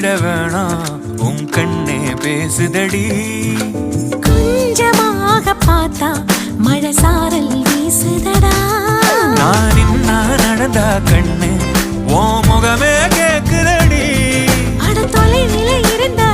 விட வேணாம் உன் கண்ணே பேசுதடி. கொஞ்சமாக பார்த்தா மழை சாரல் வீசுதடா. நான் இன்னா நடந்தா கண்ணு ஓ முகமே கேக்குதடி. அட தொலைநிலை இருந்தா